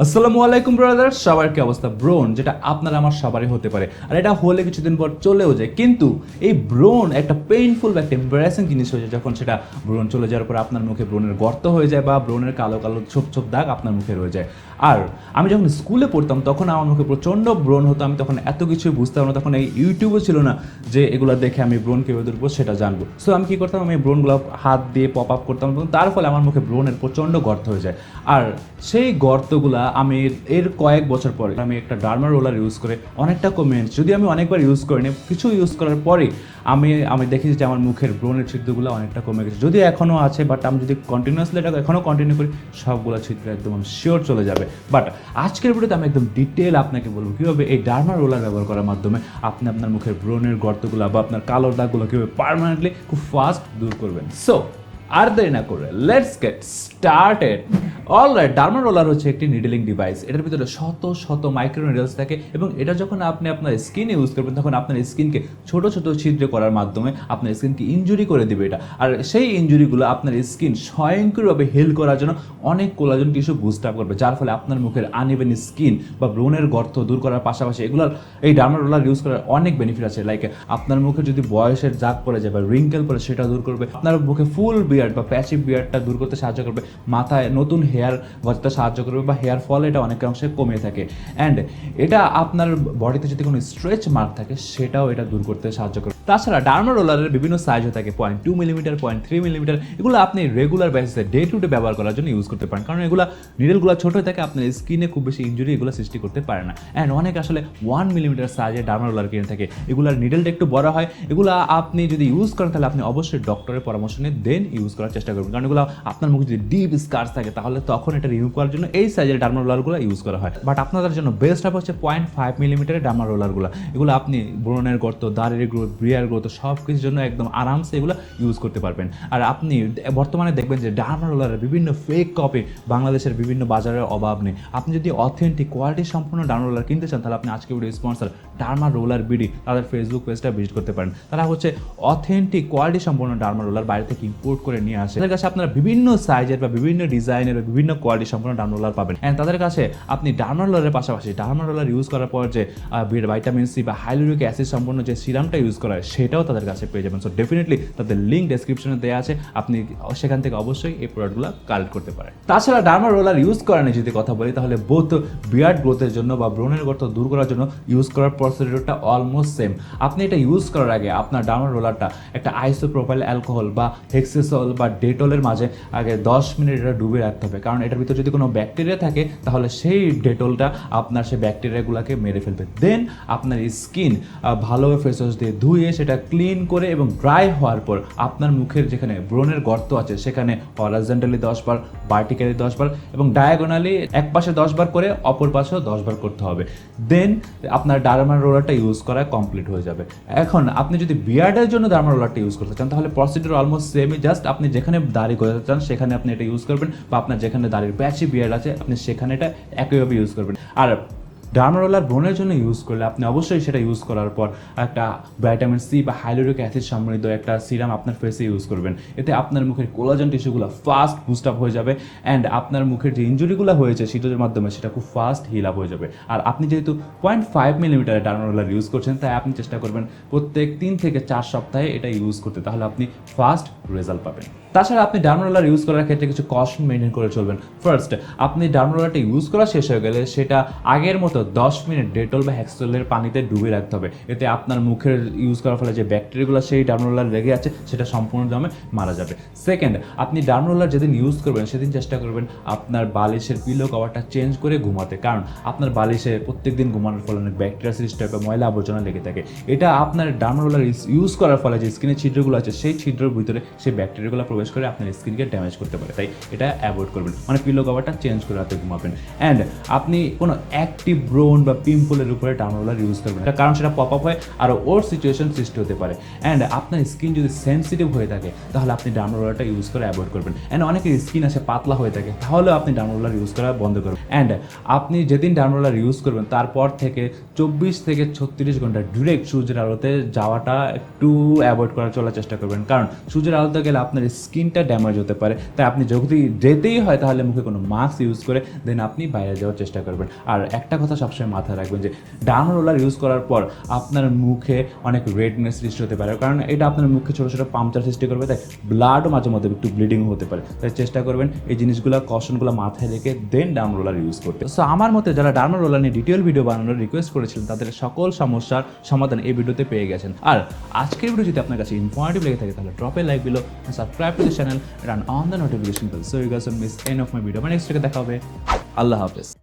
আসসালামু আলাইকুম ব্রাদার, সবার কি অবস্থা? ব্রোন যেটা আপনার আমার সবারই হতে পারে, আর এটা হলে কিছুদিন পর চলেও যায়। কিন্তু এই ব্রোন একটা পেইনফুল বা একটা এম্বারাসিং জিনিস হয়ে যায় যখন সেটা ব্রোন চলে যাওয়ার পর আপনার মুখে ব্রোনের গর্ত হয়ে যায় বা ব্রোনের কালো কালো ছোপ ছোপ দাগ আপনার মুখে রয়ে যায়। আর আমি যখন স্কুলে পড়তাম তখন আমার মুখে প্রচণ্ড ব্রোন হতো। আমি তখন এত কিছুই বুঝতাম না, তখন এই ইউটিউবও ছিল না যে এগুলো দেখে আমি ব্রোন কীভাবে ধরবো সেটা জানবো। সো আমি কী করতাম, আমি ব্রোনগুলো হাত দিয়ে পপ আপ করতাম এবং তার ফলে আমার মুখে ব্রোনের প্রচণ্ড গর্ত হয়ে যায়। আর সেই গর্তগুলা আমি এর কয়েক বছর পরে আমি একটা ডার্মা রোলার ইউজ করে অনেকটা কমে এনেছি। যদি আমি অনেকবার ইউজ করিনি, কিছু ইউজ করার পরেই আমি দেখেছি যে আমার মুখের ব্রণের ছিদ্রগুলো অনেকটা কমে গেছে। যদি এখনও আছে, বাট আমি যদি কন্টিনিউয়াসলি এটা এখনও কন্টিনিউ করি, সবগুলো ছিদ্র একদম শিওর চলে যাবে। বাট আজকের ভিডিওতে আমি একদম ডিটেল আপনাকে বলবো কীভাবে এই ডার্মা রোলার ব্যবহার করার মাধ্যমে আপনি আপনার মুখের ব্রণের গর্তগুলো বা আপনার কালো দাগগুলো কীভাবে পার্মানেন্টলি খুব ফাস্ট দূর করবেন। সো আর দেরি না করে let's get started. Alright, derma roller হচ্ছে একটি নিডলিং ডিভাইস। এটার ভিতরে শত শত মাইক্রো নিডলস থাকে এবং এটা যখন আপনি আপনার স্কিনে ইউজ করবেন তখন আপনার স্কিনকে ছোট ছোট ছিদ্র করার মাধ্যমে আপনার স্কিনকে ইনজুরি করে দেবে এটা। আর সেই ইনজুরিগুলো আপনার স্কিন স্বয়ংক্রিয়ভাবে হেল করার জন্য অনেক কোলাজেন টিস্যু বুস্ট আপ করবে, যার ফলে আপনার মুখের আনইভেন স্কিন বা ব্রণের গর্ত দূর করার পাশাপাশি এগুলোর এই ডার্মা রোলার ইউজ করার অনেক বেনিফিট আছে। লাইক আপনার মুখে যদি বয়সের দাগ পড়ে যায় বা রিঙ্কেল পড়ে সেটা দূর করবে, আপনার মুখে ফুল বিয়ার্ড বা প্যাচিভ বিয়ার্ডটা দূর করতে সাহায্য করবে, মাথায় নতুন হেয়ার গজাতে সাহায্য করবে বা হেয়ার ফল এটা অনেকাংশে কমে থাকে। অ্যান্ড এটা আপনার বডিতে যদি কোনো স্ট্রেচ মার্ক থাকে সেটাও এটা দূর করতে সাহায্য করবে। তাছাড়া ডার্মা রোলারের বিভিন্ন সাইজ হয়ে থাকে, 0.2 মিলিমিটার, 0.3 মিলিমিটার। এগুলো আপনি রেগুলার বেসিসে ডে টু ডে ব্যবহার করার জন্য ইউজ করতে পারেন, কারণ এগুলো নিডলগুলো ছোট হয়ে থাকে, আপনার স্কিনে খুব বেশি ইনজুরি এগুলো সৃষ্টি করতে পারে না। অ্যান্ড অনেক আসলে 1 মিলিমিটার সাইজের ডার্মা রোলার কিনে থাকে, এগুলোর নিডলটা একটু বড় হয়। এগুলো আপনি যদি ইউজ করেন তাহলে আপনি অবশ্যই ডক্টরের পরামর্শ নিয়ে দেন ইউজ করার চেষ্টা করবেন, কারণ এগুলো আপনার মুখে যদি ডিপ স্কার্স থাকে তাহলে তখন এটা রিমুভ করার জন্য এই সাইজের ডার্মা রোলারগুলো ইউজ করা হয়। বাট আপনাদের জন্য বেস্ট হবে হচ্ছে 0.5 মিলিমিটারের ডার্মা রোলারগুলো। এগুলো আপনি ব্রণের গর্ত, দাড়ির গ্রোথ, ব্রিয়ার গ্রোথ সব কিছুর জন্য একদম আরামসে এগুলো ইউজ করতে পারবেন। আর আপনি বর্তমানে দেখবেন যে ডার্মা রোলারের বিভিন্ন ফেক কপি বাংলাদেশের বিভিন্ন বাজারের অভাব নেই। আপনি যদি অথেন্টিক কোয়ালিটি সম্পূর্ণ ডার্মা রোলার কিনতে চান তাহলে আপনি আজকে video sponsor derma roller BD তাদের ফেসবুক পেজটা ভিজিট করতে পারেন। তারা হচ্ছে অথেন্টিক কোয়ালিটি সম্পূর্ণ ডার্মা রোলার বাইরে থেকে ইম্পোর্ট করে নিয়ে আসে। তাদের কাছে আপনারা বিভিন্ন সাইজের বা বিভিন্ন ডিজাইনের বা বিভিন্ন কোয়ালিটি সম্পূর্ণ ডার্মা রোলার পাবেন। অ্যান্ড তাদের কাছে আপনি ডার্মা রোলারের পাশাপাশি ডার্মা রোলার ইউজ করার পর যে ভাইটামিন সি বা হাইলোরিক অ্যাসিড সম্পূর্ণ যে সিরামটা ইউজ করা হয় সেটাও তাদের কাছে পেয়ে যাবেন। সো ডেফিনেটলি তাদের লিঙ্ক ডেসক্রিপশনে দেওয়া আছে, আপনি সেখান থেকে অবশ্যই এই প্রোডাক্টগুলো কালেক্ট করতে পারেন। তাছাড়া ডার্মা রোলার ইউজ করা নিয়ে যদি কথা বলি তাহলে বোথ বিয়ার্ড গ্রোথের জন্য বা ব্রণের গর্ত দূর করার জন্য ইউজ করার প্রসিডিউরটা অলমোস্ট সেম। আপনি এটা ইউজ করার আগে আপনার ডার্মা রোলারটা একটা আইসোপ্রোপাইল অ্যালকোহল বা হেক্সেসল বা ডেটলের মাঝে আগে 10 মিনিট এটা ডুবে রাখতে হবে, কারণ এটার ভিতরে যদি কোনো ব্যাকটেরিয়া থাকে তাহলে সেই ডেটলটা আপনার সেই ব্যাকটেরিয়াগুলোকে মেরে ফেলবে। দেন আপনার স্কিন ভালোভাবে ফেস ওয়াশ দিয়ে ধুয়ে সেটা ক্লিন করে এবং ড্রাই হওয়ার পর আপনার মুখের যেখানে ব্রণের গর্ত আছে সেখানে হরাইজন্টালি 10 বার, ভার্টিক্যালি 10 বার এবং ডায়াগোনালি এক পাশে 10 বার করে অপর পাশেও 10 বার করতে হবে। দেন আপনার ডার্মা রোলারটা ইউজ করা কমপ্লিট হয়ে যাবে। এখন আপনি যদি বিয়ার্ডের জন্য ডার্মা রোলারটা ইউজ করতে চান তাহলে প্রসিডিউর অলমোস্ট সেমই, জাস্ট আপনি যেখানে দাড়ি গজাতে চান সেখানে আপনি এটা ইউজ করবেন, বা আপনার যেখানে দাড়ির প্যাচি বিয়ার্ড আছে আপনি সেখানে এটা একইভাবে ইউজ করবেন। আর ডার্মা রোলার ব্রণের জন্য ইউজ করলে আপনি অবশ্যই সেটা ইউজ করার পর একটা ভিটামিন সি বা হাইলোরিক অ্যাসিড সমৃদ্ধ একটা সিরাম আপনার ফেসে ইউজ করবেন। এতে আপনার মুখের কোলাজেন টিস্যুগুলো ফাস্ট বুস্ট আপ হয়ে যাবে অ্যান্ড আপনার মুখের যে ইনজুরিগুলো হয়েছে শীতের মাধ্যমে সেটা খুব ফাস্ট হিল আপ হয়ে যাবে। আর আপনি যেহেতু 0.5 মিলিমিটারের ডার্মা রোলার ইউজ করছেন তাই আপনি চেষ্টা করবেন প্রত্যেক 3 থেকে 4 সপ্তাহে এটা ইউজ করতে, তাহলে আপনি ফাস্ট রেজাল্ট পাবেন। তাছাড়া আপনি ডার্মা রোলার ইউজ করার ক্ষেত্রে কিছু কস্ট মেনটেন করে চলবেন। ফার্স্ট, আপনি ডার্মা রোলারটা ইউজ করা শেষ হয়ে গেলে সেটা আগের মতো 10 মিনিট ডেটল বা হেক্সোলের পানিতে ডুবে রাখতে হবে। এতে আপনার মুখের ইউজ করার ফলে যে ব্যাকটেরিয়াগুলো সেই ডার্মা রোলার লেগে আছে সেটা সম্পূর্ণ দমে মারা যাবে। সেকেন্ড, আপনি ডার্মা রোলার যেদিন ইউজ করবেন সেদিন চেষ্টা করবেন আপনার বালিশের পিলো কভারটা চেঞ্জ করে ঘুমাতে, কারণ আপনার বালিশে প্রত্যেকদিন ঘুমানোর ফলে অনেক ব্যাকটেরিয়া সৃষ্টি হয় বা ময়লা আবর্জনা লেগে থাকে। এটা আপনার ডার্মা রোলার ইউজ করার ফলে যে স্কিনের ছিদ্রগুলো আছে সেই ছিদ্রের ভিতরে সেই ব্যাকটেরিয়াগুলো প্রবেশ করে আপনার স্কিনকে ড্যামেজ করতে পারে, তাই এটা অ্যাভয়েড করবেন। মানে পিলো কভারটা চেঞ্জ করে রাতে ঘুমাবেন। অ্যান্ড আপনি কোনো অ্যাক্টিভ ব্রোন বা পিম্পলের উপরে ডার্মা রোলার ইউজ করবেন, কারণ সেটা পপ আপ হয় আর ওর সিচুয়েশন সৃষ্টি হতে পারে। অ্যান্ড আপনার স্কিন যদি সেন্সিটিভ হয়ে থাকে তাহলে আপনি ডার্মা রোলারটা ইউজ করে অ্যাভয়েড করবেন। অ্যান্ড অনেকের স্কিন আছে পাতলা হয়ে থাকে, তাহলেও আপনি ডার্মা রোলার ইউজ করা বন্ধ করবেন। অ্যান্ড আপনি যেদিন ডার্মা রোলার ইউজ করবেন তারপর থেকে 24 থেকে 36 ঘন্টা ডিরেক্ট সূর্যের আলোতে যাওয়াটা একটু অ্যাভয়েড করার চলার চেষ্টা করবেন, কারণ সূর্যের আলোতে গেলে আপনার স্কিনটা ড্যামেজ হতে পারে। তাই আপনি যদি যেতেই হয় তাহলে মুখে কোনো মাস্ক ইউজ করে দেন আপনি বাইরে যাওয়ার চেষ্টা করবেন। আর একটা কথা সবসময় মাথায় রাখবেন যে ডার্মা রোলার ইউজ করার পর আপনার মুখে অনেক রেডনেস সৃষ্টি হতে পারে, কারণ এটা আপনার মুখে ছোটো ছোটো পাংচার সৃষ্টি করবে, তাই ব্লাডও মাঝে মধ্যে একটু ব্লিডিং হতে পারে। তাই চেষ্টা করবেন এই জিনিসগুলো কশনগুলো মাথায় রেখে দেন ডার্মা রোলার ইউজ করতে। সো আমার মতে যারা ডার্মা রোলার নিয়ে ডিটেল ভিডিও বানানোর রিকোয়েস্ট করেছিলেন তাদের সকল সমস্যার সমাধান এই ভিডিওতে পেয়ে গেছেন। আর আজকের ভিডিও যদি আপনার কাছে ইনফরমেটিভ লেগে থাকে তাহলে drop a like below, subscribe to the channel, turn on the notification bell so you guys don't miss any of my video. Next থেকে দেখা হবে। আল্লাহ হাফেজ।